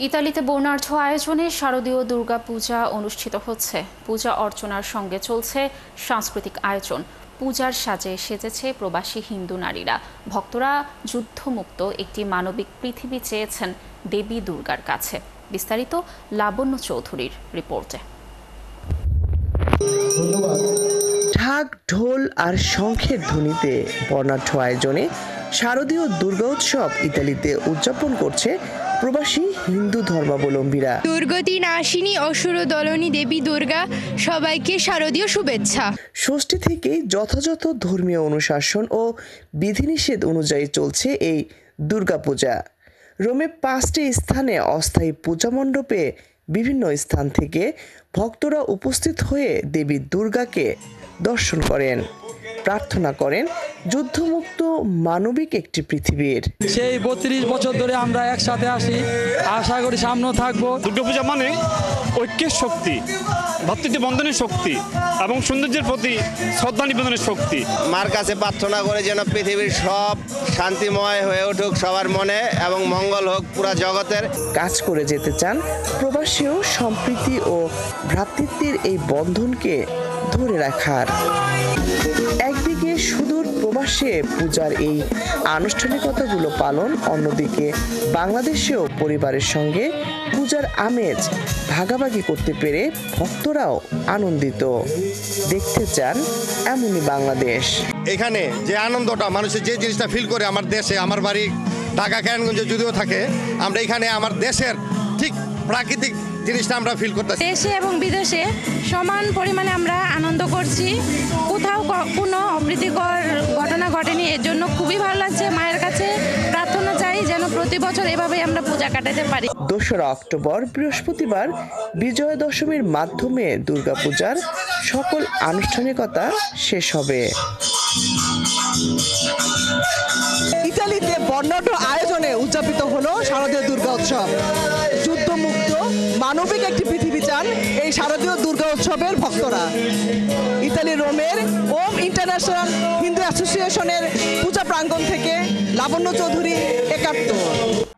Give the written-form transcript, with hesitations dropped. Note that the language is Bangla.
ইতালিতে বর্ণাঢ্য আয়োজনে শারদীয় দুর্গাপূজা অনুষ্ঠিত হচ্ছে। পূজা অর্চনার সঙ্গে চলছে সাংস্কৃতিক আয়োজন। পূজার সাজে সেজেছে প্রবাসী হিন্দু নারীরা। ভক্তরা যুদ্ধমুক্ত একটি মানবিক পৃথিবী চেয়েছেন দেবী দুর্গার কাছে। বিস্তারিত লাবণ্য চৌধুরীর রিপোর্টে। ঢাক, ঢোল আর শঙ্খের ধ্বনিতে বর্ণাঢ্য আয়োজনে শারদীয় দুর্গা উৎসব ইতালিতে উদযাপন করছে প্রবাসী হিন্দু ধর্মাবলম্বীরা। দুর্গতি নাশিনী অসুর দলনী দেবী দুর্গা, সবাইকে শারদীয় শুভেচ্ছা। ষষ্ঠী থেকেই যথাযথ ধর্মীয় অনুশাসন ও বিধিনিষেধ অনুযায়ী চলছে এই দুর্গাপূজা। রোমে 5টি স্থানে অস্থায়ী পূজা মণ্ডপে বিভিন্ন স্থান থেকে ভক্তরা উপস্থিত হয়ে দেবী দুর্গাকে দর্শন করেন, প্রার্থনা করেন যুদ্ধমুক্ত মানবিক একটি পৃথিবীর। সেই 32 বছর ধরে আমরা একসাথে আসি, আশা করি সামনেও থাকবো। দুর্গাপূজা মানে ঐক্যের শক্তি, ভ্রাতৃত্ব বন্ধনের শক্তি এবং সৌন্দর্যের প্রতি শ্রদ্ধা নিবেদনের শক্তি। মার কাছে প্রার্থনা করে যেন পৃথিবীর সব শান্তিময় হয়ে উঠুক সবার মনে এবং মঙ্গল হোক পুরা জগতের। কাজ করে যেতে চান প্রবাসীও সম্প্রীতি ও ভ্রাতৃত্বের এই বন্ধনকে ধরে রাখার। একদিকে সুদূর প্রবাসে পূজার এই আনুষ্ঠানিকতাগুলো পালন, অন্যদিকে বাংলাদেশেও পরিবারের সঙ্গে পূজার আমেজ ভাগাভাগি করতে পেরে ভক্তরাও আনন্দিত। দেখতে চান এমনই বাংলাদেশ। এখানে যে আনন্দটা মানুষের যে জিনিসটা ফিল করে আমার দেশে, আমার বাড়ি ঢাকা কেরানীগঞ্জে যদিও থাকে, আমরা এখানে আমার দেশের ঠিক প্রাকৃতিক জিনিসটা আমরা ফিল করতেছি। দেশে এবং বিদেশে সমান পরিমাণে আমরা আনন্দ করছি। কোথাও কোনো অপ্রীতিকর ঘটনা ঘটেনি, এর জন্য খুবই ভালো লাগছে। মায়ের কাছে প্রার্থনা চাই যেন প্রতি বছর এভাবেই আমরা পূজা কাটাতে পারি। 2রা অক্টোবর বৃহস্পতিবার বিজয়া দশমীর মাধ্যমে দুর্গাপূজার সকল আনুষ্ঠানিকতা শেষ হবে। ইতালিতে বর্ণাঢ্য আয়োজনে উদযাপিত হলো শারদীয় দুর্গা উৎসব। যুদ্ধমুক্ত মানবিক একটি পৃথিবী চান এই শারদীয় দুর্গা উৎসবের ভক্তরা। ইতালি রোমের ওম ইন্টারন্যাশনাল হিন্দু অ্যাসোসিয়েশনের পূজা প্রাঙ্গণ থেকে লাবণ্য চৌধুরী, 71।